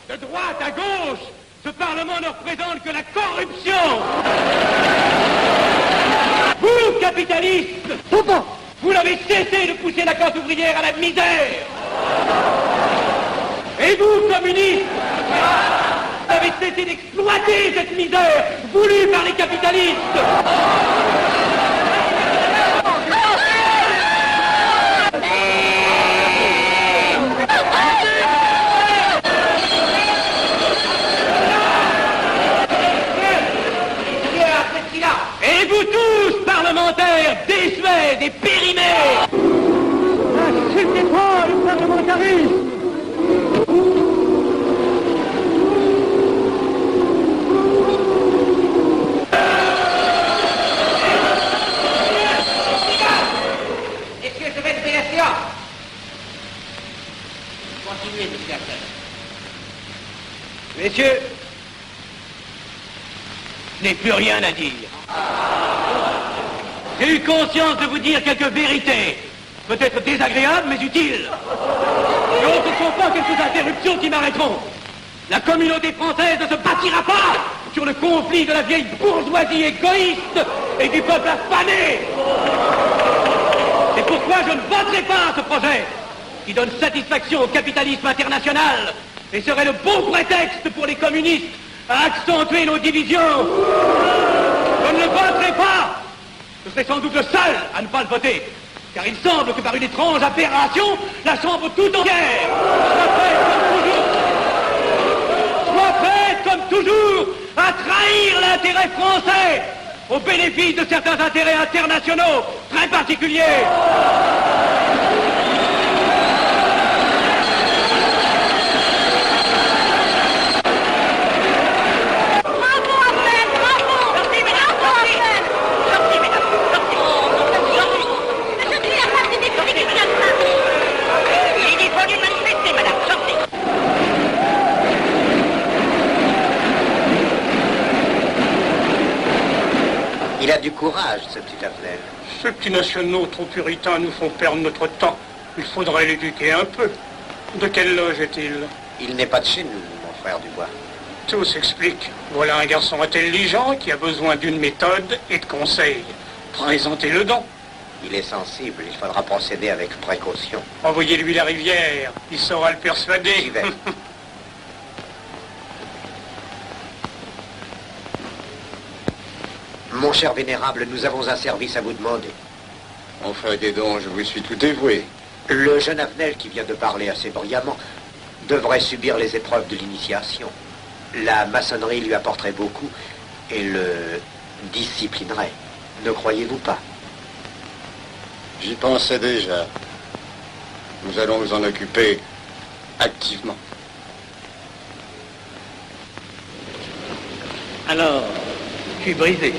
De droite à gauche, ce Parlement ne représente que la corruption. Vous, capitalistes, vous n'avez cessé de pousser la classe ouvrière à la misère. Et vous, communistes, vous avez cessé d'exploiter cette misère voulue par les capitalistes. Et vous tous, parlementaires, désuets et périmés, n'acceptez pas le parlementarisme. Messieurs, je vais lever la séance. Continuez, monsieur Arthur. Messieurs, je n'ai plus rien à dire. J'ai eu conscience de vous dire quelques vérités, peut-être désagréables, mais utiles. Non, ce ne sont pas quelques interruptions qui m'arrêteront. La communauté française ne se bâtira pas sur le conflit de la vieille bourgeoisie égoïste et du peuple affamé. C'est pourquoi je ne voterai pas ce projet qui donne satisfaction au capitalisme international et serait le bon prétexte pour les communistes à accentuer nos divisions. Je ne le voterai pas. Je serai sans doute le seul à ne pas le voter, car il semble que par une étrange aberration, la Chambre tout entière soit prête comme toujours à trahir l'intérêt français au bénéfice de certains intérêts internationaux très particuliers. Il a du courage, ce petit Avenel. Ces petits nationaux trop puritains nous font perdre notre temps. Il faudrait l'éduquer un peu. De quelle loge est-il? Il n'est pas de chez nous, mon frère Dubois. Tout s'explique. Voilà un garçon intelligent qui a besoin d'une méthode et de conseils. Présentez-le donc. Il est sensible, il faudra procéder avec précaution. Envoyez-lui la rivière, il saura le persuader. J'y vais. Mon cher vénérable, nous avons un service à vous demander. Enfin, dis donc, je vous suis tout dévoué. Le jeune Avenel qui vient de parler assez brillamment devrait subir les épreuves de l'initiation. La maçonnerie lui apporterait beaucoup et le disciplinerait. Ne croyez-vous pas? J'y pensais déjà. Nous allons nous en occuper activement. Alors, je suis brisé.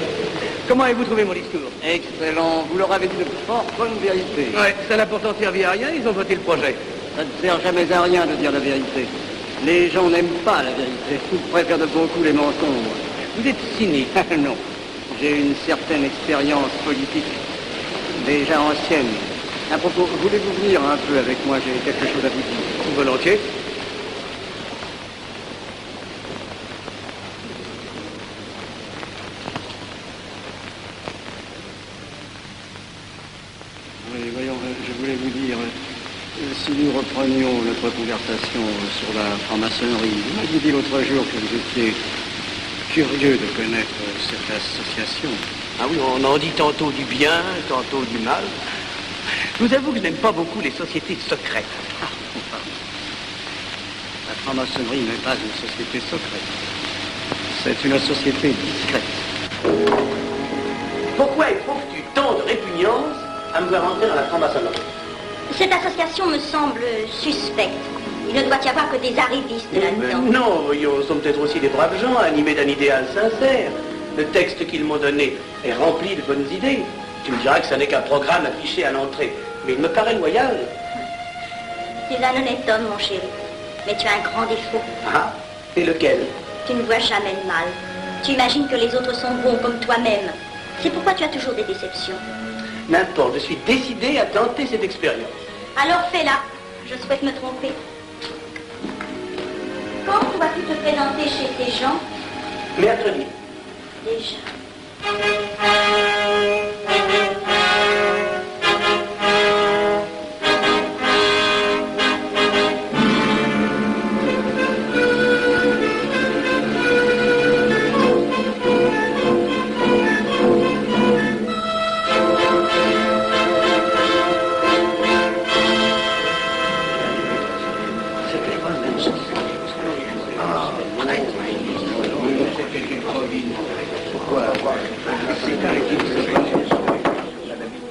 Comment avez-vous trouvé mon discours? Excellent. Vous leur avez dit de fort bonne vérité. Ouais, ça n'a pourtant servi à rien, ils ont voté le projet. Ça ne sert jamais à rien de dire la vérité. Les gens n'aiment pas la vérité. Ils préfèrent de beaucoup les mensonges. Vous êtes cynique. Non. J'ai une certaine expérience politique, déjà ancienne. À propos, voulez-vous venir un peu avec moi? J'ai quelque chose à vous dire. Volontiers. Oui, voyons, je voulais vous dire, si nous reprenions notre conversation sur la franc-maçonnerie, vous m'aviez dit l'autre jour que vous étiez curieux de connaître cette association. Ah oui, on en dit tantôt du bien, tantôt du mal. Je vous avoue que je n'aime pas beaucoup les sociétés secrètes. Ah, pardon. La franc-maçonnerie n'est pas une société secrète. C'est une société discrète. Pourquoi éprouves-tu tant de répugnance à me voir entrer dans la franc-maçonnerie? Cette association me semble suspecte. Il ne doit y avoir que des arrivistes là-dedans. Non, voyons, nous sommes peut-être aussi des braves gens, animés d'un idéal sincère. Le texte qu'ils m'ont donné est rempli de bonnes idées. Tu me diras que ça n'est qu'un programme affiché à l'entrée. Mais il me paraît loyal. Tu es un honnête homme, mon chéri. Mais tu as un grand défaut. Ah, et lequel? Tu ne vois jamais le mal. Tu imagines que les autres sont bons comme toi-même. C'est pourquoi tu as toujours des déceptions. N'importe, je suis décidé à tenter cette expérience. Alors fais-la. Je souhaite me tromper. Quand dois-tu te présenter chez ces gens? Mercredi. Déjà.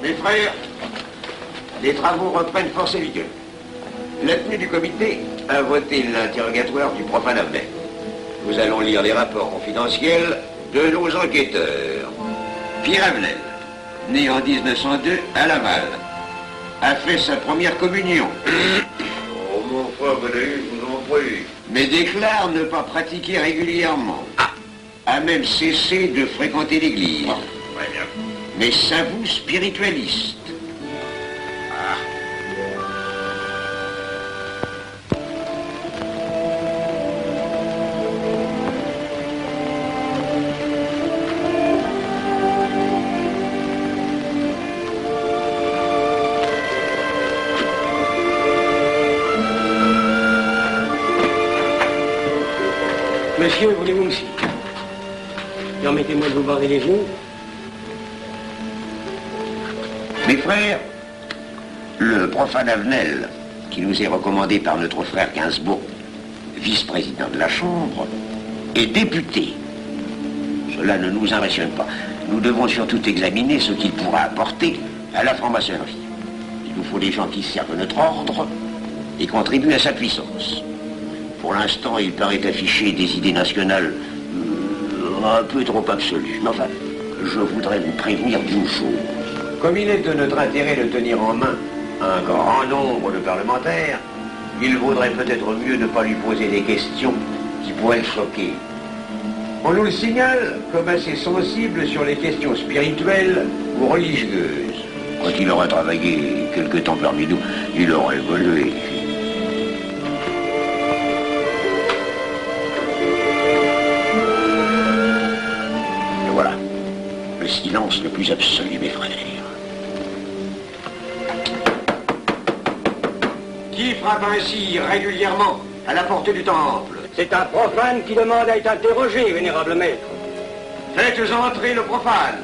Mes frères, les travaux reprennent force et vigueur. La tenue du comité a voté l'interrogatoire du profane Abnet. Nous allons lire les rapports confidentiels de nos enquêteurs. Pierre Avenel, né en 1902 à Laval, a fait sa première communion. Oh, mon frère Valérie, je vous en prie. Mais déclare ne pas pratiquer régulièrement. A même cessé de fréquenter l'église. Très bien. Mais s'avoue spiritualiste. Monsieur, voulez-vous aussi? Permettez-moi de vous barrer les genoux. Mes frères, le profane Avenel, qui nous est recommandé par notre frère Gainsbourg, vice-président de la Chambre, est député. Cela ne nous impressionne pas. Nous devons surtout examiner ce qu'il pourra apporter à la franc-maçonnerie. Il nous faut des gens qui servent notre ordre et contribuent à sa puissance. Pour l'instant, il paraît afficher des idées nationales un peu trop absolues. Mais enfin, je voudrais vous prévenir d'une chose. Comme il est de notre intérêt de tenir en main un grand nombre de parlementaires, il vaudrait peut-être mieux ne pas lui poser des questions qui pourraient le choquer. On nous le signale comme assez sensible sur les questions spirituelles ou religieuses. Quand il aura travaillé quelque temps parmi nous, il aura évolué. Et voilà, le silence le plus absolu, mes frères. Qui frappe ainsi régulièrement à la porte du temple? C'est un profane qui demande à être interrogé, vénérable maître. Faites entrer le profane.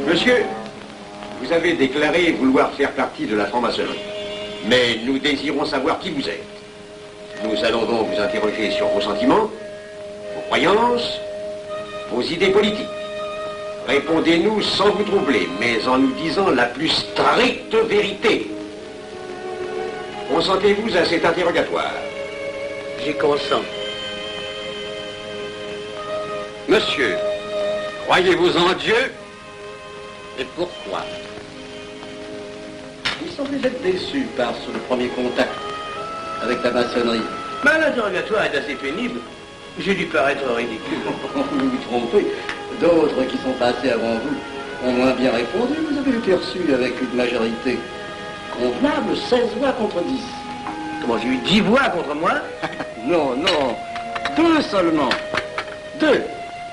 Monsieur, vous avez déclaré vouloir faire partie de la franc-maçonnerie. Mais nous désirons savoir qui vous êtes. Nous allons donc vous interroger sur vos sentiments, vos croyances, vos idées politiques. Répondez-nous sans vous troubler, mais en nous disant la plus stricte vérité. Consentez-vous à cet interrogatoire? J'y consens. Monsieur, croyez-vous en Dieu? Et pourquoi? Il semblait être déçu par ce premier contact avec la maçonnerie. Mais l'interrogatoire est assez pénible. J'ai dû paraître ridicule. Vous vous trompez. D'autres qui sont passés avant vous ont moins bien répondu. Vous avez été reçu avec une majorité convenable, 16 voix contre 10. Comment, j'ai eu 10 voix contre moi? Non, non, 2 seulement. 2.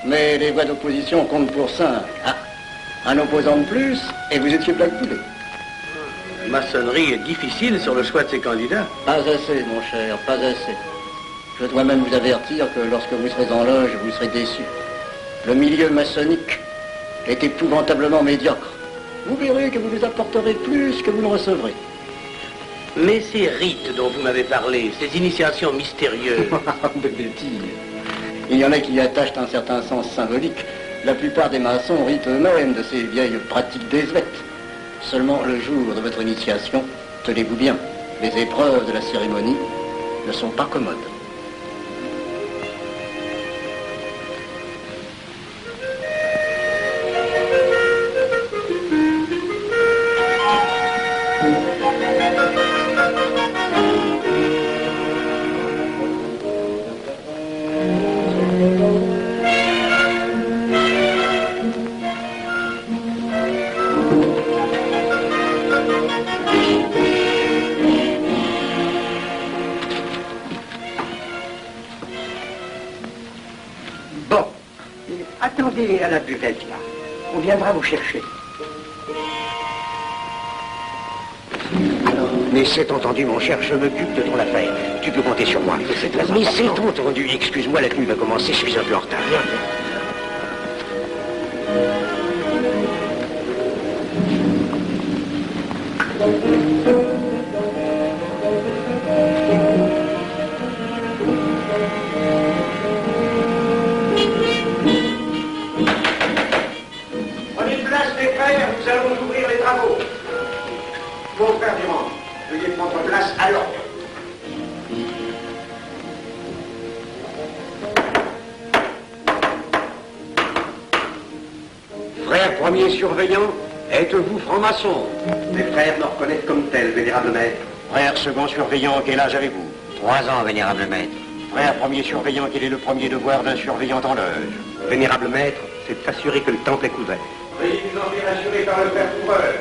Mais les voix d'opposition comptent pour 5. Ah, un opposant de plus, et vous étiez blackpoolé. Maçonnerie est difficile sur le choix de ses candidats. Pas assez, mon cher, pas assez. Je dois même vous avertir que lorsque vous serez en loge, vous serez déçu. Le milieu maçonnique est épouvantablement médiocre. Vous verrez que vous nous apporterez plus que vous ne recevrez. Mais ces rites dont vous m'avez parlé, ces initiations mystérieuses... De bêtises. Il y en a qui y attachent un certain sens symbolique. La plupart des maçons ritent eux-mêmes de ces vieilles pratiques désuètes. Seulement le jour de votre initiation, tenez-vous bien, les épreuves de la cérémonie ne sont pas commodes. Attendez à la buvette, là. On viendra vous chercher. Mais c'est entendu, mon cher, je m'occupe de ton affaire. Tu peux compter sur moi. Mais c'est entendu. Excuse-moi, la tenue va commencer, je suis un peu en retard. Prenez place, mes frères, nous allons ouvrir les travaux. Mon frère Durand, veuillez prendre place à l'ordre. Frère premier surveillant, êtes-vous franc-maçon? Mes frères me reconnaissent comme tel, vénérable maître. Frère second surveillant, quel âge avez-vous? 3 ans, vénérable maître. Frère premier surveillant, quel est le premier devoir d'un surveillant en loge? Vénérable maître, c'est de s'assurer que le temple est couvert. Veuillez vous en faire assurer par le frère couvreur.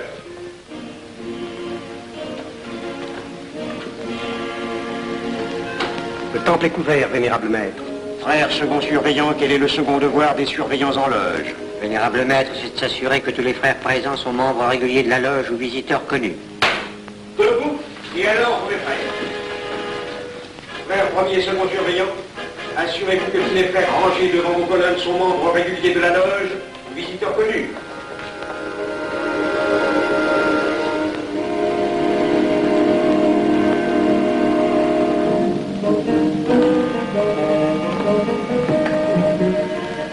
Le temple est couvert, vénérable maître. Frère second surveillant, quel est le second devoir des surveillants en loge? Vénérable maître, c'est de s'assurer que tous les frères présents sont membres réguliers de la loge ou visiteurs connus. Debout, et alors, mes frères. Frère premier et second surveillant, assurez-vous que tous les frères rangés devant vos colonnes sont membres réguliers de la loge ou visiteurs connus.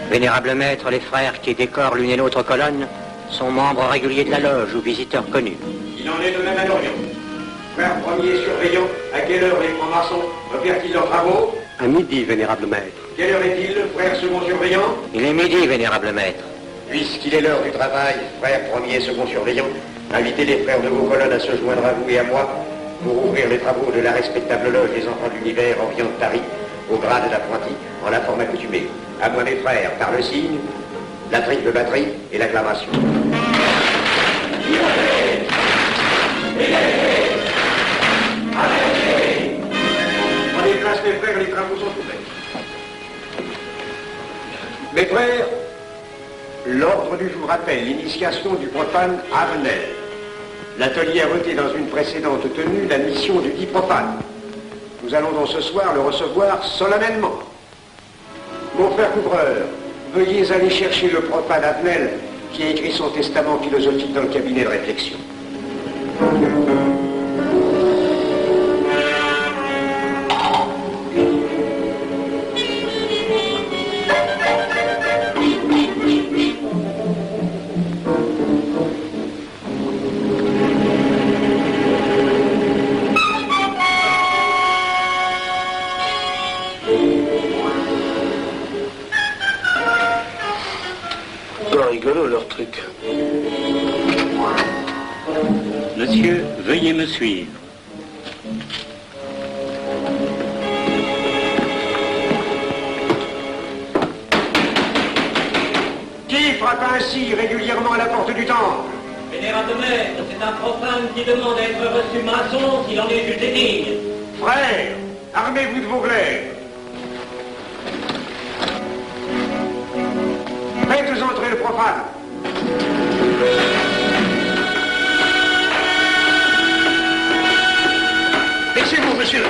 Vénérable maître, les frères qui décorent l'une et l'autre colonne sont membres réguliers de la loge ou visiteurs connus. Il en est de même à l'Orient. Frère premier surveillant, à quelle heure les francs-maçons opèrent-ils leurs travaux? À midi, vénérable maître. Quelle heure est-il, frère second surveillant? Il est midi, vénérable maître. Puisqu'il est l'heure du travail, frère premier et second surveillant, invitez les frères de vos colonnes à se joindre à vous et à moi pour ouvrir les travaux de la respectable loge des enfants de l'univers Orient de Paris, au grade d'apprenti, en la forme accoutumée. À moi, mes frères, par le signe, la triple batterie et l'acclamation. Prenez place, mes frères, les travaux sont ouverts. Mes frères, L'ordre du jour appelle l'initiation du profane Avenel. L'atelier a voté dans une précédente tenue la mission du dit profane. Nous allons donc ce soir le recevoir solennellement. Mon frère couvreur, veuillez aller chercher le profane Avenel qui a écrit son testament philosophique dans le cabinet de réflexion. Rigolo leur truc. Monsieur, veuillez me suivre. Qui frappe ainsi régulièrement à la porte du temple? Vénérable maître, c'est un profane qui demande à être reçu maçon s'il en est jugé digne. Frères, armez-vous de vos glaives. Faites entrer le profane. Laissez-vous, monsieur.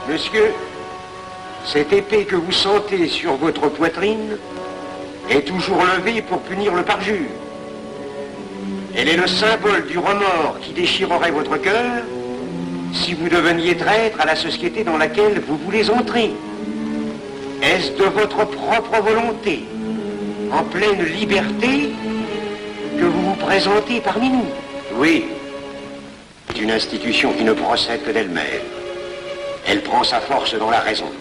Monsieur, cette épée que vous sentez sur votre poitrine est toujours levée pour punir le parjure. Elle est le symbole du remords qui déchirerait votre cœur si vous deveniez traître à la société dans laquelle vous voulez entrer. Est-ce de votre propre volonté, en pleine liberté, que vous vous présentez parmi nous? Oui. C'est une institution qui ne procède que d'elle-même. Elle prend sa force dans la raison.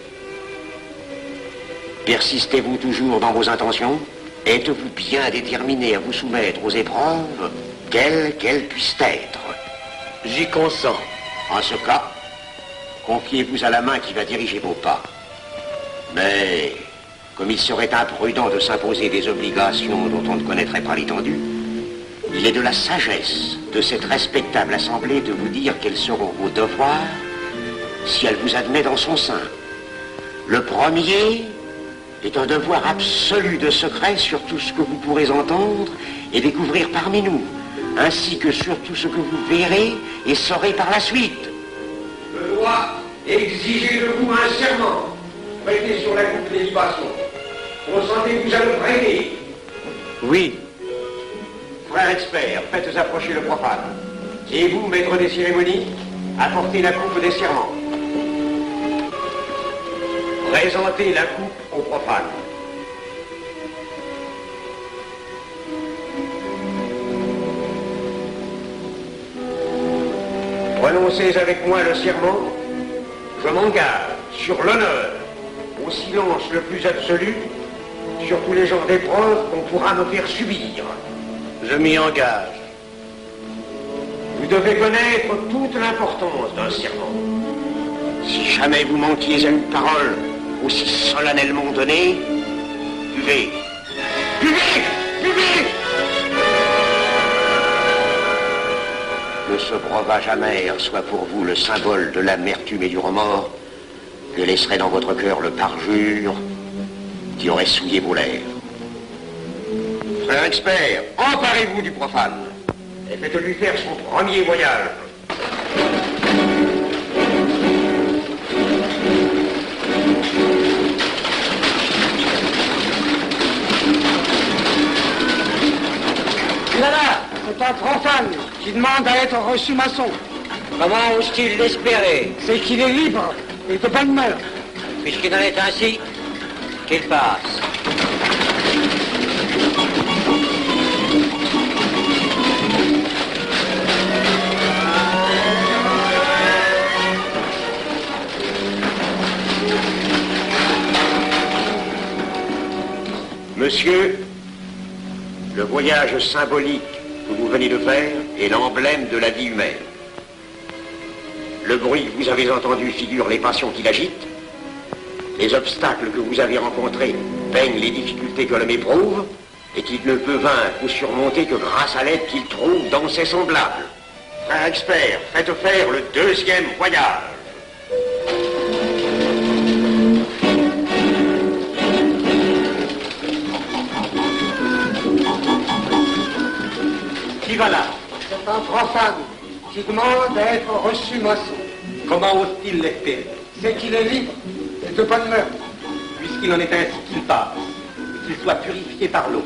Persistez-vous toujours dans vos intentions? Êtes-vous bien déterminé à vous soumettre aux épreuves, quelles qu'elles puissent être? J'y consens. En ce cas, confiez-vous à la main qui va diriger vos pas. Mais comme il serait imprudent de s'imposer des obligations dont on ne connaîtrait pas l'étendue, il est de la sagesse de cette respectable assemblée de vous dire quels seront vos devoirs si elle vous admet dans son sein. Le premier est un devoir absolu de secret sur tout ce que vous pourrez entendre et découvrir parmi nous, ainsi que sur tout ce que vous verrez et saurez par la suite. Je dois exiger de vous un serment prêté sur la coupe des libations. Consentez-vous à le prêter? Oui. Frère expert, faites approcher le profane. Et vous, maître des cérémonies, apportez la coupe des serments. Présentez la coupe au profane. Prononcez avec moi le serment. Je m'engage sur l'honneur, au silence le plus absolu, sur tous les genres d'épreuves qu'on pourra me faire subir. Je m'y engage. Vous devez connaître toute l'importance d'un serment. Si jamais vous manquiez à une parole aussi solennellement donnée, buvez. Buvez! Buvez! Que ce breuvage amer soit pour vous le symbole de l'amertume et du remords que laisserait dans votre cœur le parjure qui aurait souillé vos lèvres. Frère expert, emparez-vous du profane et faites-lui faire son premier voyage. Là, c'est un profane qui demande à être reçu maçon. Comment ose-t-il l'espérer? C'est qu'il est libre et de bonne mœurs. Puisqu'il en est ainsi, qu'il passe. Monsieur, le voyage symbolique que vous venez de faire est l'emblème de la vie humaine. Le bruit que vous avez entendu figure les passions qui l'agitent. Les obstacles que vous avez rencontrés peignent les difficultés que l'homme éprouve et qu'il ne peut vaincre ou surmonter que grâce à l'aide qu'il trouve dans ses semblables. Frère expert, faites faire le deuxième voyage. Qui va là? C'est un profane qui demande à être reçu maçon. Comment ose-t-il l'espérer? C'est qu'il est libre et de bonne mœurs. Puisqu'il en est ainsi, qu'il passe, et qu'il soit purifié par l'eau.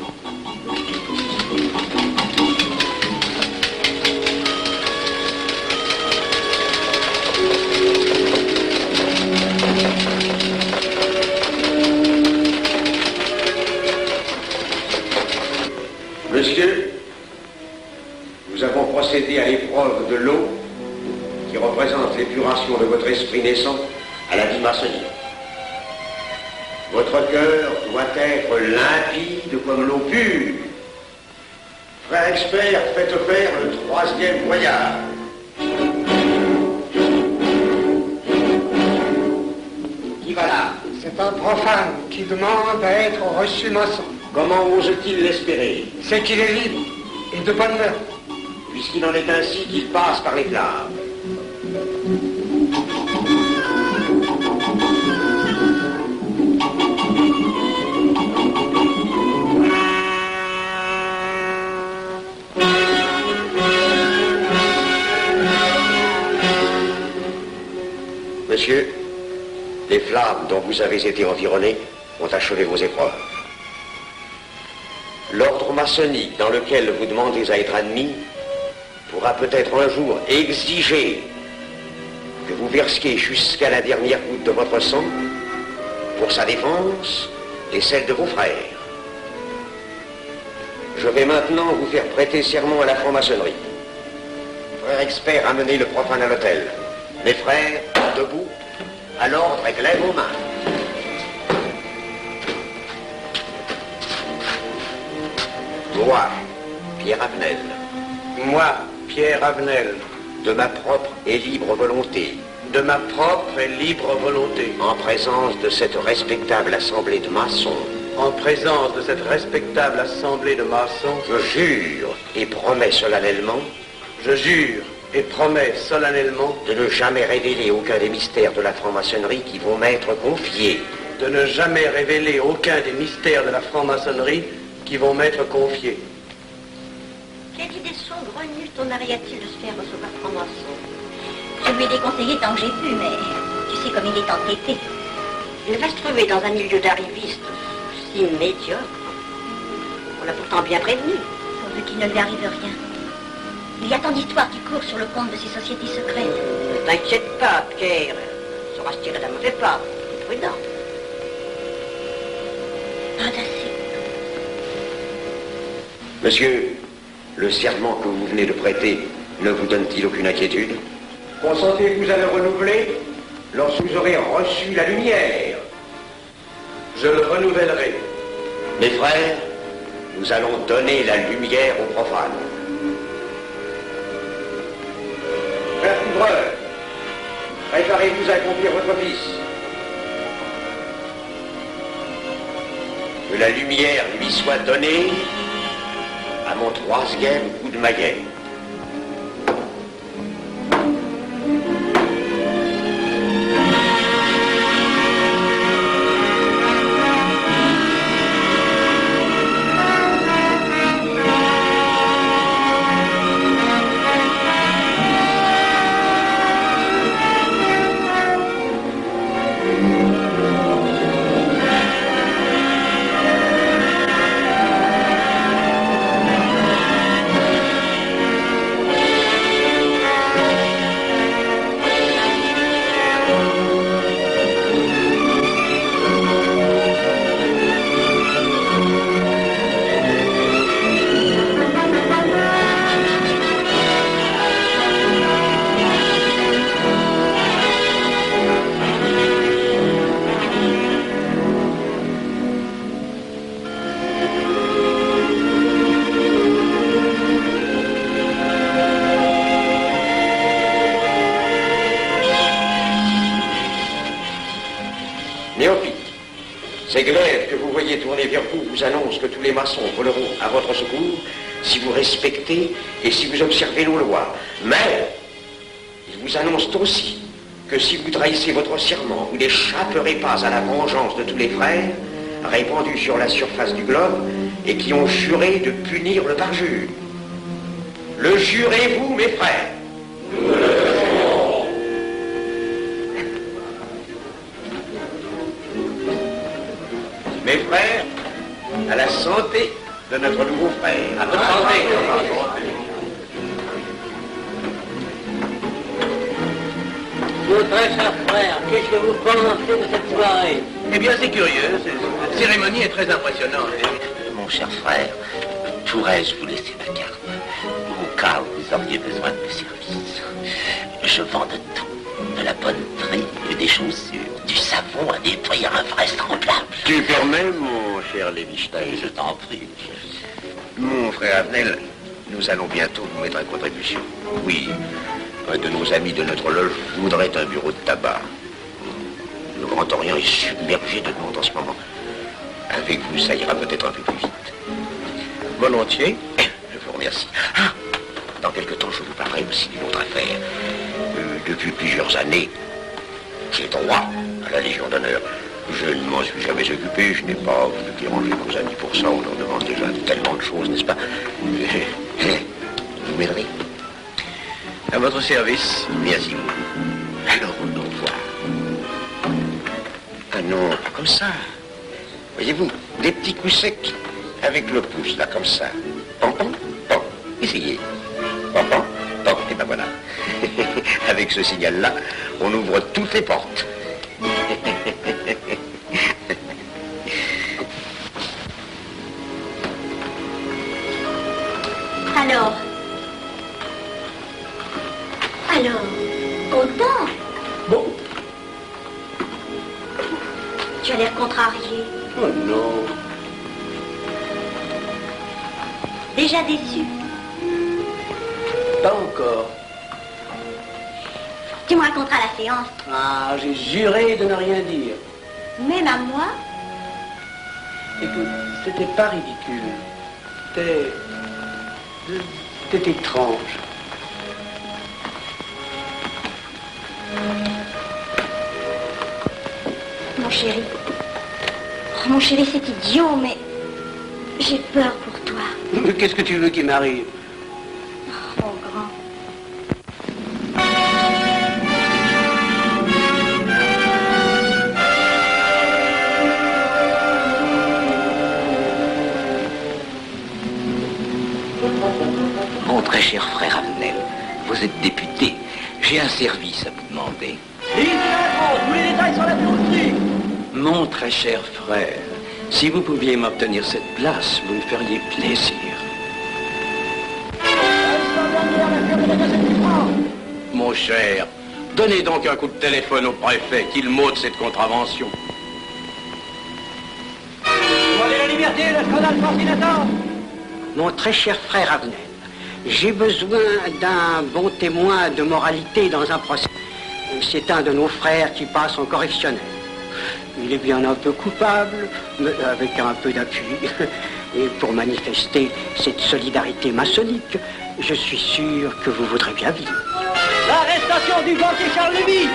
Monsieur, nous avons procédé à l'épreuve de l'eau qui représente l'épuration de votre esprit naissant à la vie maçonnique. Votre cœur doit être limpide comme l'eau pure. Frère expert, faites faire le troisième voyage. Qui va là? C'est un profane qui demande à être reçu maçon. Comment ose-t-il l'espérer? C'est qu'il est libre et de bonne mœurs. Puisqu'il en est ainsi, qu'il passe par les flammes. Monsieur, les flammes dont vous avez été environné ont achevé vos épreuves. L'ordre maçonnique dans lequel vous demandez à être admis pourra peut-être un jour exiger que vous versiez jusqu'à la dernière goutte de votre sang pour sa défense et celle de vos frères. Je vais maintenant vous faire prêter serment à la franc-maçonnerie. Frère expert, amenez le profane à l'autel. Mes frères, debout, à l'ordre avec lèvres aux mains. Moi, Pierre Avenel. Moi, Pierre Avenel, de ma propre et libre volonté, de ma propre et libre volonté. En présence de cette respectable assemblée de maçons. En présence de cette respectable assemblée de maçons, Je jure et promets solennellement. je jure et promets solennellement De ne jamais révéler aucun des mystères de la franc-maçonnerie qui vont m'être confiés. de ne jamais révéler aucun des mystères de la franc-maçonnerie qui vont m'être confiés. Quelle idée saugrenue ton mari a-t-il de se faire recevoir franc-maçon? Je lui ai déconseillé tant que j'ai pu, mais tu sais comme il est entêté. Il va se trouver dans un milieu d'arrivistes si médiocre. On l'a pourtant bien prévenu. Pourvu qu'il ne lui arrive rien. Il y a tant d'histoires qui courent sur le compte de ces sociétés secrètes. Ne t'inquiète pas, Pierre. Il saura se tirer d'un mauvais pas. Il est prudent. Pas assez. Monsieur, le serment que vous venez de prêter ne vous donne-t-il aucune inquiétude? Consentez-vous à le renouveler lorsque vous aurez reçu la lumière? Je le renouvellerai. Mes frères, nous allons donner la lumière aux profanes. Frère couvreur, préparez-vous à accomplir votre office. Que la lumière lui soit donnée à mon 3e coup de maillet. Ces glaives que vous voyez tourner vers vous vous annoncent que tous les maçons voleront à votre secours si vous respectez et si vous observez nos lois. Mais ils vous annoncent aussi que si vous trahissez votre serment, vous n'échapperez pas à la vengeance de tous les frères répandus sur la surface du globe et qui ont juré de punir le parjure. Le jurez-vous, mes frères? Mes frères, à la santé de notre nouveau frère. À votre santé. Mon très cher frère, qu'est-ce que vous pensez de cette soirée? Eh bien, c'est curieux. Cette cérémonie est très impressionnante. Mon cher frère, pourrais-je vous laisser ma carte au cas où vous auriez besoin de mes services? Je vends de tout. De la bonneterie, des chaussures, du savon à des prix invraisemblables. Tu permets, mon cher Lévi-Stein? Je t'en prie. Mon frère Avenel, nous allons bientôt vous mettre à contribution. Oui, un de nos amis de notre loge voudrait un bureau de tabac. Le Grand Orient est submergé de monde en ce moment. Avec vous, ça ira peut-être un peu plus vite. Volontiers. Je vous remercie. Ah, dans quelque temps, je vous parlerai aussi d'une autre affaire. Depuis plusieurs années, j'ai droit à la Légion d'honneur. Je ne m'en suis jamais occupé, je n'ai pas voulu déranger vos amis pour ça, on leur demande déjà tellement de choses, n'est-ce pas? Vous m'aiderez? À votre service. Merci beaucoup. Alors, on nous voit. Ah non, comme ça. Voyez-vous, des petits coups secs avec le pouce, là, comme ça. Pom, pom, pom. Essayez. Pom, pom, pom. Et ben voilà. Avec ce signal-là, on ouvre toutes les portes. Alors, content? Bon. Tu as l'air contrarié. Oh non. Déjà déçu? Pas encore. Tu me raconteras la séance. Ah, j'ai juré de ne rien dire. Même à moi? Écoute, c'était pas ridicule. C'était étrange. Mon chéri. Oh, mon chéri, c'est idiot, mais j'ai peur pour toi. Mais qu'est-ce que tu veux qu'il m'arrive? Oh, mon grand. Mon très cher frère Avenel, vous êtes député. J'ai un service à vous demander. Tous les détails sur la bureauterie. Mon très cher frère, si vous pouviez m'obtenir cette place, vous me feriez plaisir. Mon cher, donnez donc un coup de téléphone au préfet, qu'il m'ôte cette contravention. Demandez la liberté, le scandale fascinateur. Mon très cher frère Avenel, j'ai besoin d'un bon témoin de moralité dans un procès. C'est un de nos frères qui passe en correctionnel. Il est bien un peu coupable, mais avec un peu d'appui. Et pour manifester cette solidarité maçonnique, je suis sûr que vous voudrez bien vivre. L'arrestation du banquier Charles Lévy.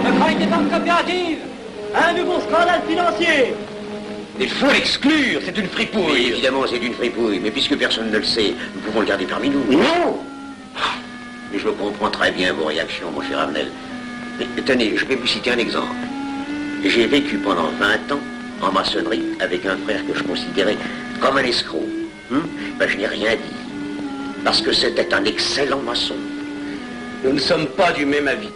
Le crime des banques coopératives. Un nouveau scandale financier. Il faut l'exclure, c'est une fripouille. Oui, évidemment, c'est une fripouille, mais puisque personne ne le sait, nous pouvons le garder parmi nous. Non! Mais je comprends très bien vos réactions, mon cher Avenel. Mais tenez, je vais vous citer un exemple. J'ai vécu pendant 20 ans en maçonnerie avec un frère que je considérais comme un escroc. Ben, je n'ai rien dit. Parce que c'était un excellent maçon. Nous ne sommes pas du même avis.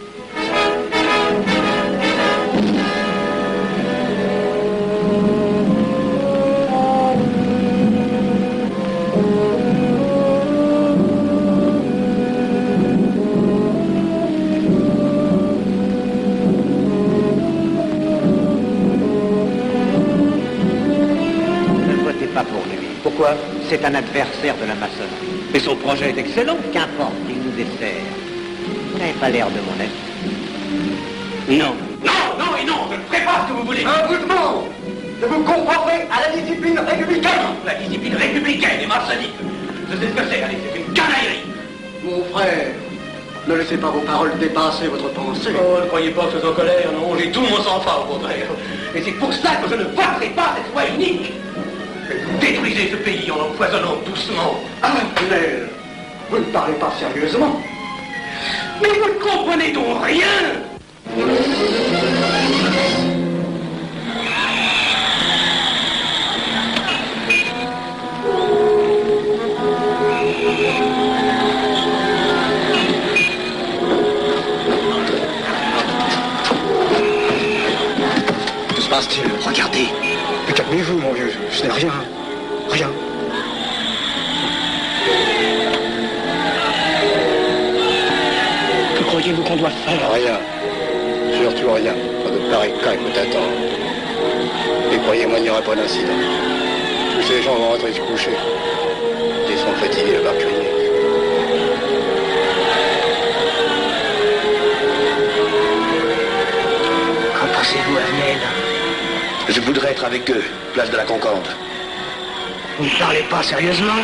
Ne votez pas pour lui. Pourquoi? C'est un adversaire de la maçonnerie. Mais son projet est excellent. Qu'importe, il nous dessert. Vous n'avez pas l'air de mon ami. Non. Non, non et non, je ne ferai pas ce que vous voulez. Un vous demande de vous conformer à la discipline républicaine. La discipline républicaine et maçonnique. Je sais ce que c'est, allez, c'est une canaillerie. Mon frère, ne laissez pas vos paroles dépasser votre pensée. Oh, ne croyez pas que je suis en colère, non, j'ai tout mon sang-froid au contraire. Et c'est pour ça que je ne voterai pas cette loi unique. Vous détruisez ce pays en l'empoisonnant doucement. Avenel, vous ne parlez pas sérieusement. Mais vous ne comprenez donc rien. Que se passe-t-il? Regardez. Mais calmez-vous, mon vieux. Ce n'est rien. Rien. Que croyez-vous qu'on doit faire? Rien. Surtout rien. Pas de pareil cas que t'attends. Et croyez-moi, il n'y aura pas d'incident. Tous ces gens vont rentrer se coucher. Ils sont fatigués de leur crier. Qu'en pensez-vous, Avenel? Je voudrais être avec eux, place de la Concorde. Vous ne parlez pas sérieusement?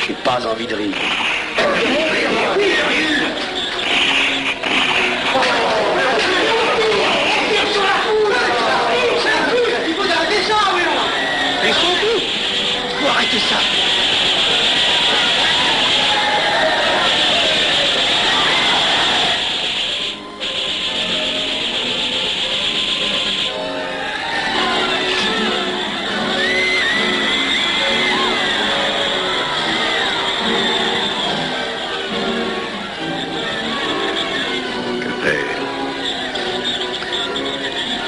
J'ai pas envie de rire. Faut arrêter ça.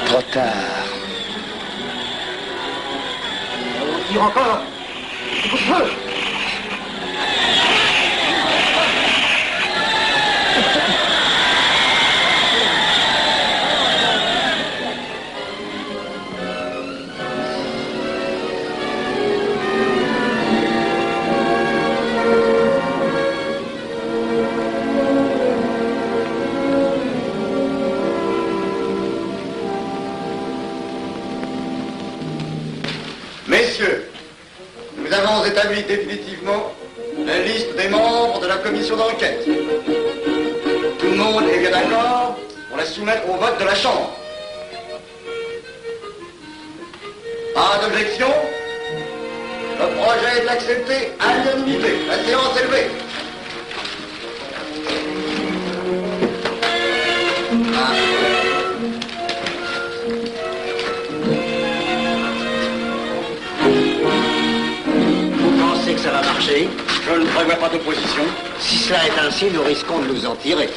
Trop tard. On tire encore. Feu. établi définitivement la liste des membres de la commission d'enquête. Tout le monde est bien d'accord pour la soumettre au vote de la Chambre. Pas d'objection? Le projet est accepté à l'unanimité. La séance est levée. Vous pensez que ça va marcher? Je ne prévois pas d'opposition. Si cela est ainsi, nous risquons de nous en tirer.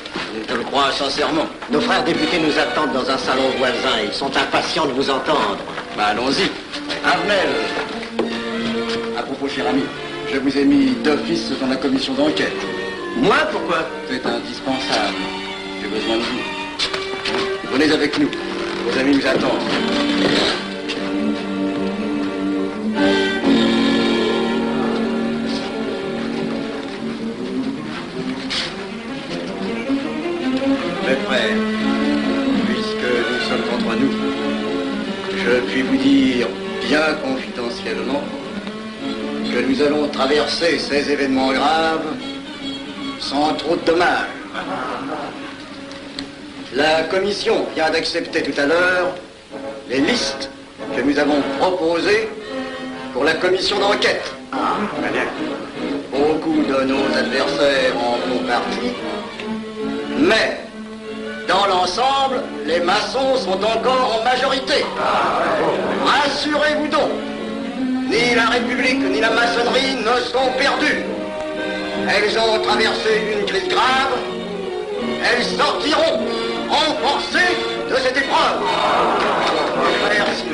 Je le crois sincèrement. Nos frères députés nous attendent dans un salon voisin. Ils sont impatients de vous entendre. Allons-y. Arnel. À propos, cher ami, je vous ai mis d'office dans la commission d'enquête. Moi, pourquoi? C'est indispensable. J'ai besoin de vous. Venez avec nous. Vos amis nous attendent. Mes frères, puisque nous sommes entre nous, je puis vous dire bien confidentiellement que nous allons traverser ces événements graves sans trop de dommages. La commission vient d'accepter tout à l'heure les listes que nous avons proposées pour la commission d'enquête. Beaucoup de nos adversaires en font partie, mais dans l'ensemble, les maçons sont encore en majorité. Rassurez-vous donc, ni la République ni la maçonnerie ne sont perdues. Elles ont traversé une crise grave. Elles sortiront renforcées de cette épreuve. Merci.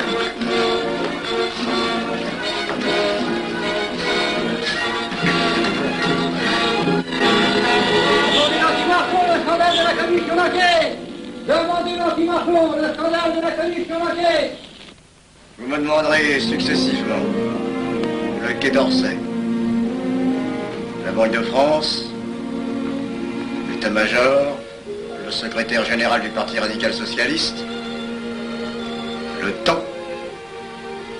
Demandez l'anti-Marfond, le scandale de la commission d'enquête. Demandez l'anti-Marfond, le scandale de la commission d'enquête. Vous me demanderez successivement le Quai d'Orsay, la Banque de France, l'état-major, le secrétaire général du Parti radical socialiste, le temps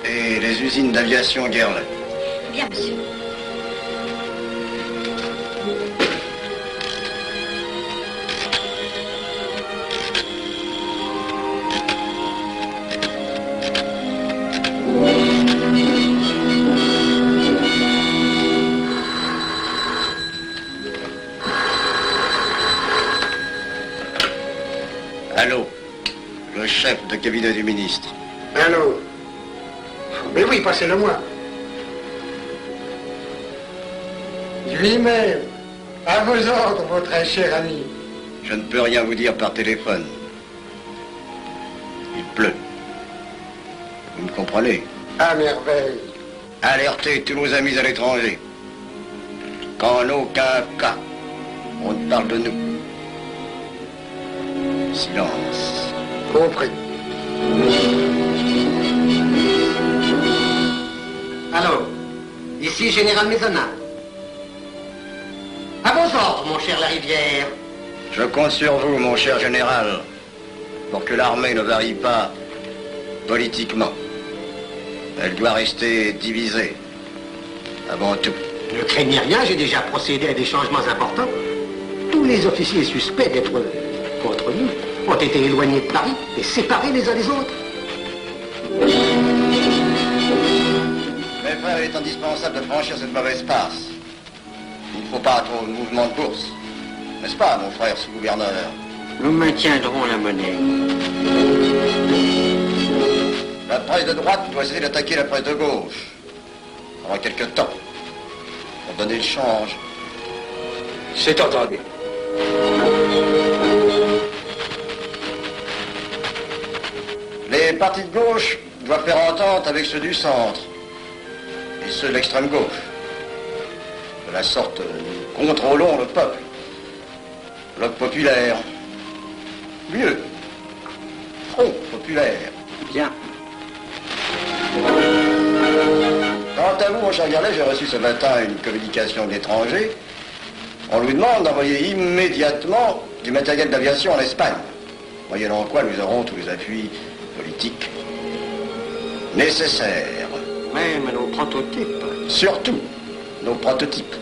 et les usines d'aviation Guerlain. Bien, monsieur. Allô, le chef de cabinet du ministre. Allô? Mais oui, passez-le moi. Lui-même, à vos ordres, mon très cher ami. Je ne peux rien vous dire par téléphone. Il pleut. Vous me comprenez? À merveille. Alertez tous nos amis à l'étranger. Qu'en aucun cas, on ne parle de nous. Silence. Compris. Allô, ici Général Maisonnat. À vos ordres, mon cher Larivière. Je compte sur vous, mon cher général, pour que l'armée ne varie pas politiquement. Elle doit rester divisée, avant tout. Ne craignez rien, j'ai déjà procédé à des changements importants. Tous les officiers suspects d'être contre nous ont été éloignés de Paris et séparés les uns des autres. Mes frères, il est indispensable de franchir cette mauvaise passe. Il ne faut pas trop de mouvement de course. N'est-ce pas, mon frère sous-gouverneur? Nous maintiendrons la monnaie. La presse de droite doit essayer d'attaquer la presse de gauche. Pendant quelque temps. Pour donner le change. C'est entendu. Les partis de gauche doivent faire entente avec ceux du centre. Et ceux de l'extrême gauche. De la sorte, nous contrôlons le peuple. Bloc populaire. Mieux. Front populaire. Bien. Quant à vous, mon cher Garlet, j'ai reçu ce matin une communication de l'étranger. On lui demande d'envoyer immédiatement du matériel d'aviation en Espagne. Moyennant quoi nous aurons tous les appuis politiques nécessaires. Même nos prototypes. Surtout nos prototypes.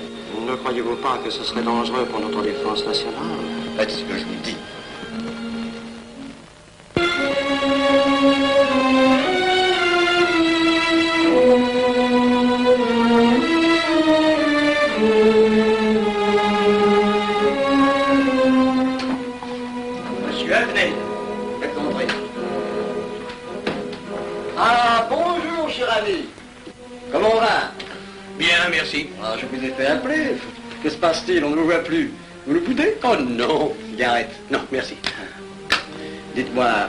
Ne croyez-vous pas que ce serait dangereux pour notre défense nationale? Faites ce que je vous dis. Monsieur Avenel. Faites entrer. Ah, bonjour, cher ami. Comment on va? Bien, merci. Ah, je vous ai fait appeler. Que se passe-t-il? On ne vous voit plus. Vous le boudez? Oh non. Cigarette. Non, merci. Dites-moi,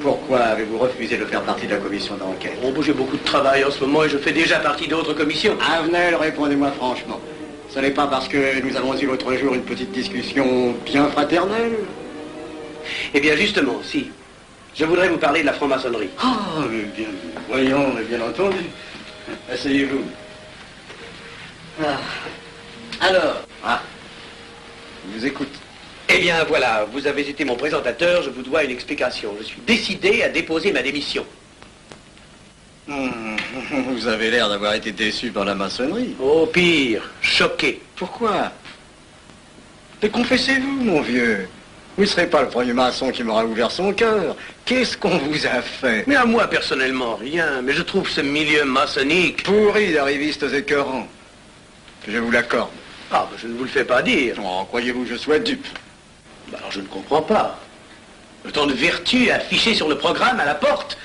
pourquoi avez-vous refusé de faire partie de la commission d'enquête? Oh, j'ai beaucoup de travail en ce moment et je fais déjà partie d'autres commissions. Avenel, répondez-moi franchement. Ce n'est pas parce que nous avons eu l'autre jour une petite discussion bien fraternelle? Eh bien, justement, si. Je voudrais vous parler de la franc-maçonnerie. Ah, mais bien, voyons, mais bien entendu. Asseyez-vous. Ah. Alors? Ah. Je vous écoute. Eh bien, voilà, vous avez été mon présentateur, je vous dois une explication. Je suis décidé à déposer ma démission. Vous avez l'air d'avoir été déçu par la maçonnerie. Oh, pire, choqué. Pourquoi? Mais confessez-vous, mon vieux. Vous ne serez pas le premier maçon qui m'aura ouvert son cœur. Qu'est-ce qu'on vous a fait? Mais à moi, personnellement, rien. Mais je trouve ce milieu maçonnique... Pourri d'arrivistes écœurants. Je vous l'accorde. Ah, ben, je ne vous le fais pas dire. Oh, croyez-vous que je sois dupe? Ben, alors je ne comprends pas. Tant de vertu affichées sur le programme à la porte.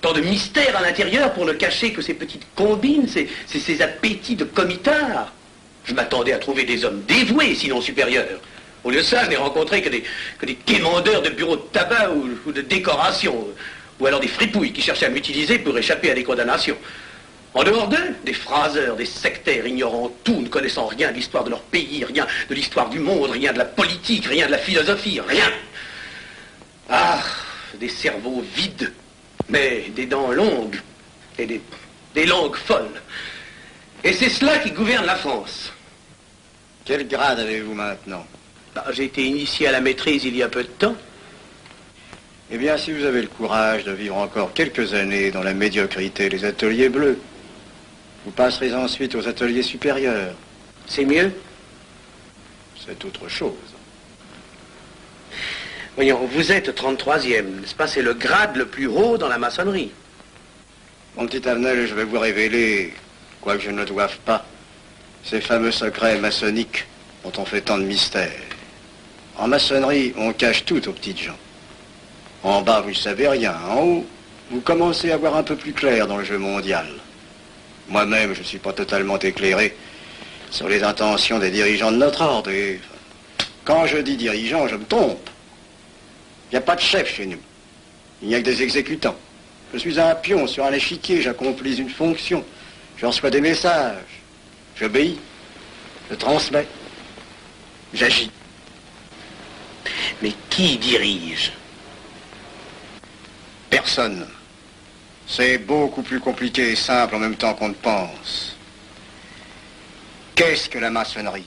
Tant de mystère à l'intérieur pour ne cacher que ces petites combines, ces appétits de comitard. Je m'attendais à trouver des hommes dévoués, sinon supérieurs. Au lieu de ça, je n'ai rencontré que des quémandeurs de bureaux de tabac ou de décoration. Ou alors des fripouilles qui cherchaient à m'utiliser pour échapper à des condamnations. En dehors d'eux, des phraseurs, des sectaires ignorant tout, ne connaissant rien de l'histoire de leur pays, rien de l'histoire du monde, rien de la politique, rien de la philosophie, rien. Ah, des cerveaux vides, mais des dents longues et des langues folles. Et c'est cela qui gouverne la France. Quel grade avez-vous maintenant? Bah, j'ai été initié à la maîtrise il y a peu de temps. Eh bien, si vous avez le courage de vivre encore quelques années dans la médiocrité des ateliers bleus, vous passerez ensuite aux ateliers supérieurs. C'est mieux? C'est autre chose. Voyons, vous êtes 33e, n'est-ce pas? C'est le grade le plus haut dans la maçonnerie. Mon petit Avenel, je vais vous révéler, quoique je ne le doive pas, ces fameux secrets maçonniques dont on fait tant de mystères. En maçonnerie, on cache tout aux petites gens. En bas, vous ne savez rien. En haut, vous commencez à voir un peu plus clair dans le jeu mondial. Moi-même, je ne suis pas totalement éclairé sur les intentions des dirigeants de notre ordre. Et quand je dis dirigeants, je me trompe. Il n'y a pas de chef chez nous. Il n'y a que des exécutants. Je suis un pion sur un échiquier, j'accomplis une fonction. Je reçois des messages. J'obéis. Je transmets. J'agis. Mais qui dirige? Personne. C'est beaucoup plus compliqué et simple en même temps qu'on ne pense. Qu'est-ce que la maçonnerie?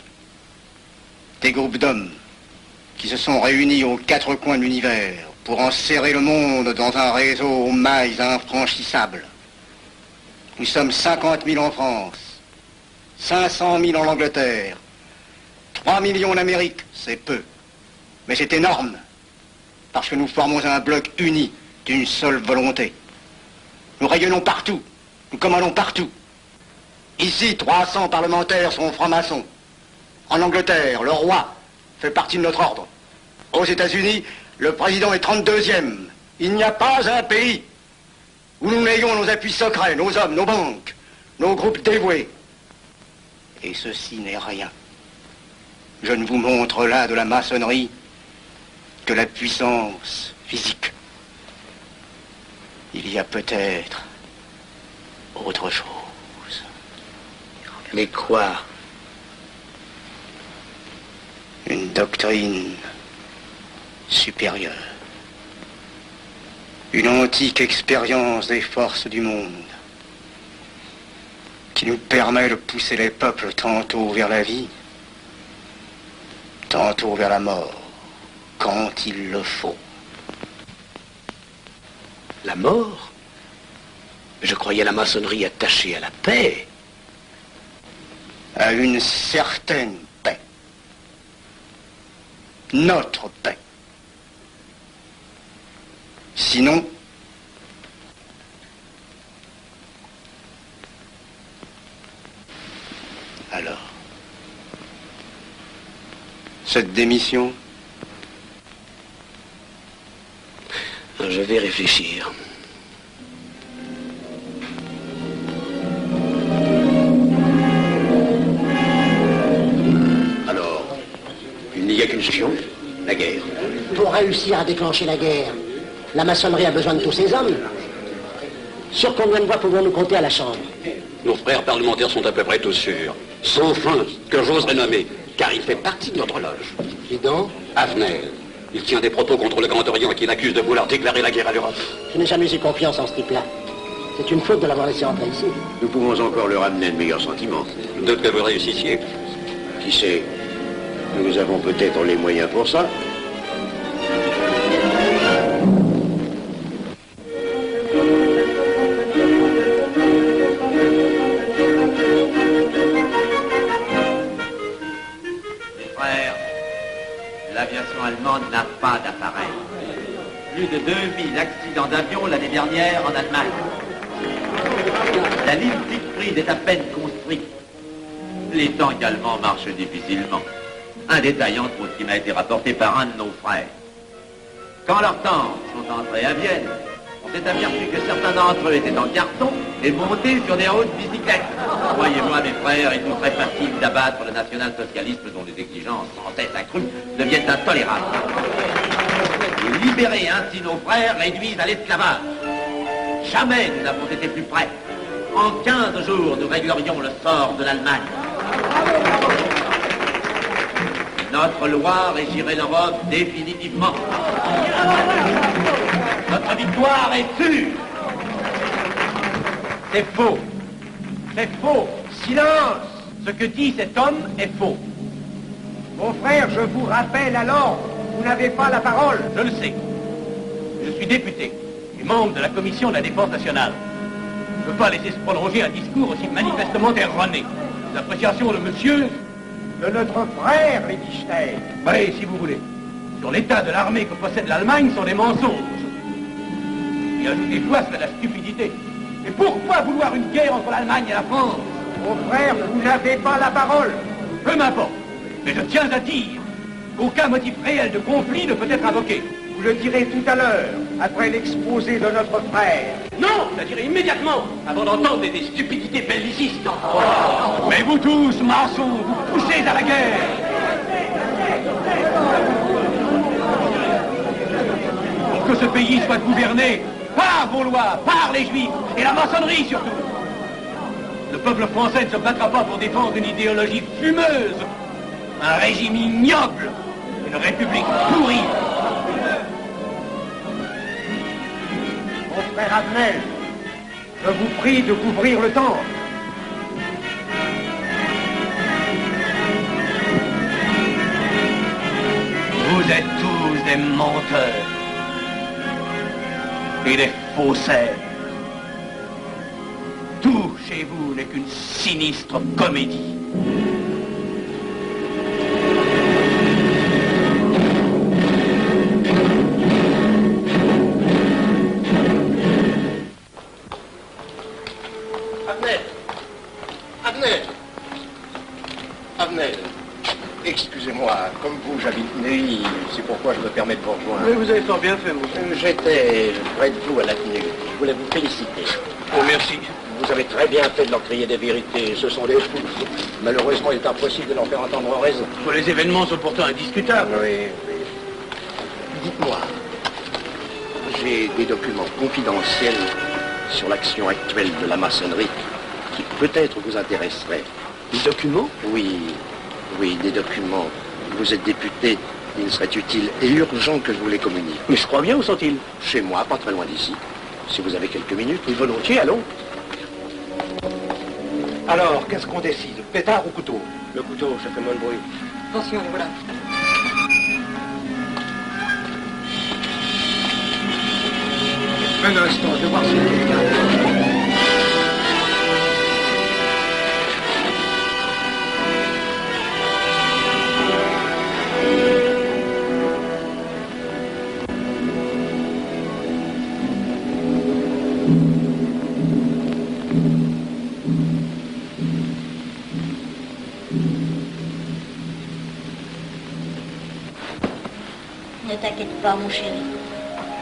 Des groupes d'hommes qui se sont réunis aux quatre coins de l'univers pour enserrer le monde dans un réseau aux mailles infranchissables. Nous sommes 50 000 en France, 500 000 en Angleterre, 3 millions en Amérique, c'est peu. Mais c'est énorme, parce que nous formons un bloc uni d'une seule volonté. Nous rayonnons partout, nous commandons partout. Ici, 300 parlementaires sont francs-maçons. En Angleterre, le roi fait partie de notre ordre. Aux États-Unis, le président est 32e. Il n'y a pas un pays où nous n'ayons nos appuis secrets, nos hommes, nos banques, nos groupes dévoués. Et ceci n'est rien. Je ne vous montre là de la maçonnerie que la puissance physique. Il y a peut-être autre chose. Mais quoi? Une doctrine supérieure. Une antique expérience des forces du monde qui nous permet de pousser les peuples tantôt vers la vie, tantôt vers la mort, quand il le faut. La mort? Je croyais la maçonnerie attachée à la paix. à une certaine paix. Notre paix. Sinon, alors, cette démission, je vais réfléchir. Alors, il n'y a qu'une solution, la guerre. Pour réussir à déclencher la guerre, la maçonnerie a besoin de tous ses hommes. Sur combien de voix pouvons-nous compter à la Chambre? Nos frères parlementaires sont à peu près tous sûrs. Sauf un, que j'oserais nommer, car il fait partie de notre loge. Dis donc, Avenel. Il tient des propos contre le Grand Orient qui l'accuse de vouloir déclarer la guerre à l'Europe. je n'ai jamais eu confiance en ce type-là. C'est une faute de l'avoir laissé entrer ici. Nous pouvons encore leur amener de meilleurs sentiments. Je doute que vous réussissiez. Qui sait? Nous avons peut-être les moyens pour ça. L'aviation allemande n'a pas d'appareil. Plus de 2000 accidents d'avion l'année dernière en Allemagne. La ligne Siegfried est à peine construite. Les tanks allemands marchent difficilement. Un détail entre autres qui m'a été rapporté par un de nos frères. Quand leurs tanks sont entrés à Vienne, on s'est aperçu que certains d'entre eux étaient en carton et montés sur des hautes bicyclettes. Croyez-moi, mes frères, il nous serait facile d'abattre le national-socialisme dont les exigences sans cesse accrues deviennent intolérables. Et libérer ainsi nos frères réduisent à l'esclavage. Jamais nous n'avons été plus près. En 15 jours, nous réglerions le sort de l'Allemagne. Notre loi régirait l'Europe définitivement. Notre victoire est sûre. C'est faux. C'est faux. Silence. Ce que dit cet homme est faux. Mon frère, je vous rappelle alors, vous n'avez pas la parole. Je le sais. Je suis député et membre de la commission de la défense nationale. Je ne peux pas laisser se prolonger un discours aussi manifestement erroné. L'appréciation de monsieur... De notre frère, Liechtenstein. Oui, si vous voulez. Sur l'état de l'armée que possède l'Allemagne sont des mensonges. Et ajoutez quoi, c'est de la stupidité. Et pourquoi vouloir une guerre entre l'Allemagne et la France? Mon frère, vous n'avez pas la parole. Peu m'importe. Mais je tiens à dire qu'aucun motif réel de conflit ne peut être invoqué. Vous le direz tout à l'heure, après l'exposé de notre frère. Non, je la dirai immédiatement, avant d'entendre des stupidités bellicistes. Mais vous tous, maçons, vous poussez à la guerre. Pour que ce pays soit gouverné par vos lois, par les Juifs, et la maçonnerie surtout. Le peuple français ne se battra pas pour défendre une idéologie fumeuse, un régime ignoble, une république pourrie. Mon frère Avenel, je vous prie de couvrir le temple. Vous êtes tous des menteurs et des faussaires. Tout chez vous n'est qu'une sinistre comédie. Avenel, excusez-moi, comme vous, j'habite Neuilly, c'est pourquoi je me permets de vous rejoindre. Mais vous avez fort bien fait, monsieur. J'étais près de vous à la tenue. Je voulais vous féliciter. Oh, merci. Vous avez très bien fait de leur crier des vérités. Ce sont des fous. Malheureusement, il est impossible de leur faire entendre raison. Les événements sont pourtant indiscutables. Oui, oui. Dites-moi, j'ai des documents confidentiels sur l'action actuelle de la maçonnerie qui peut-être vous intéresseraient. Des documents? Oui, oui, des documents. Vous êtes député, il serait utile et urgent que je vous les communique. Mais je crois bien, où sont-ils? Chez moi, pas très loin d'ici. Si vous avez quelques minutes. Et volontiers, allons. Alors, qu'est-ce qu'on décide? Pétard ou couteau? Le couteau, ça fait moins de bruit. attention, voilà. Un instant, je vais voir si quelqu'un... t'inquiète pas, mon chéri.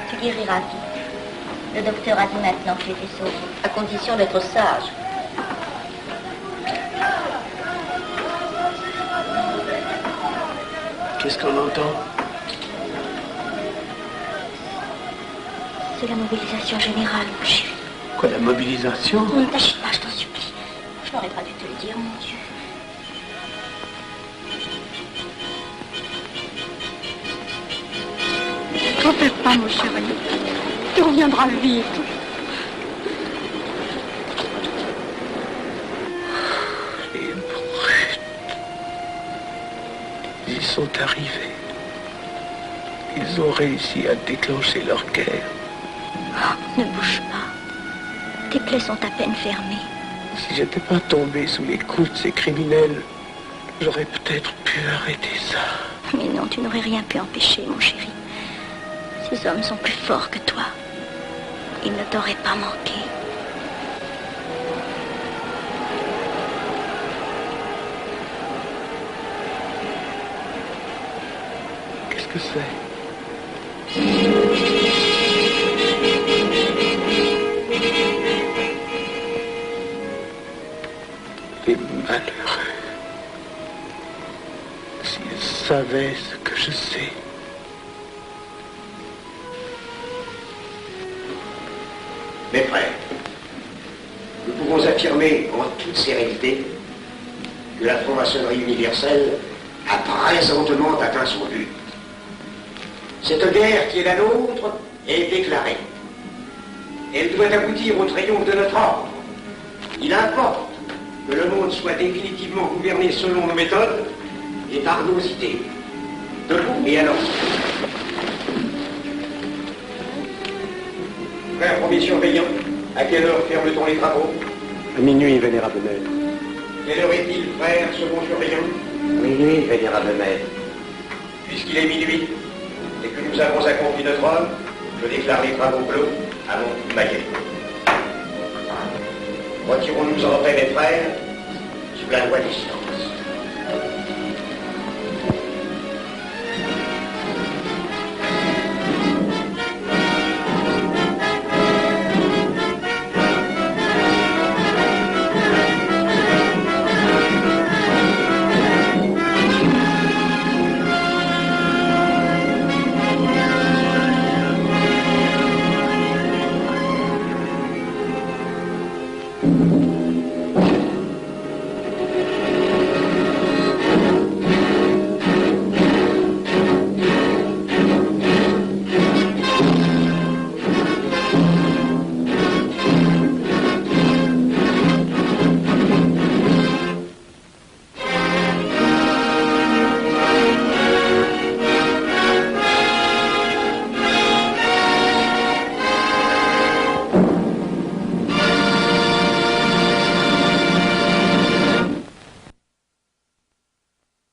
Tu guériras vite. Le docteur a dit maintenant que tu étais sauvé, à condition d'être sage. Qu'est-ce qu'on entend? C'est la mobilisation générale, mon chéri. Quoi, la mobilisation? Ne t'agite pas, je t'en supplie. Je n'aurais pas dû te le dire, mon Dieu. T'en fais pas, mon chéri. Tu reviendras vite. Les brutes. Ils sont arrivés. Ils ont réussi à déclencher leur guerre. Oh, ne bouge pas. Tes plaies sont à peine fermées. Si j'étais pas tombé sous les coups de ces criminels, j'aurais peut-être pu arrêter ça. Mais non, tu n'aurais rien pu empêcher, mon chéri. Ces hommes sont plus forts que toi. Ils ne t'auraient pas manqué. Qu'est-ce que c'est? Les malheureux. S'ils savaient ce que je sais. Mes frères, nous pouvons affirmer en toute sérénité que la franc-maçonnerie universelle a présentement atteint son but. Cette guerre qui est la nôtre est déclarée. Elle doit aboutir au triomphe de notre ordre. Il importe que le monde soit définitivement gouverné selon nos méthodes et par nos idées. Debout et alors. Frère premier surveillant, à quelle heure ferme-t-on les travaux? À minuit, vénérable maître. Quelle heure est-il, frère second surveillant? Minuit, vénérable maître. Puisqu'il est minuit et que nous avons accompli notre œuvre, je déclare les travaux clos à mon maillet. Retirons-nous en paix, mes frères, sous la loi du silence.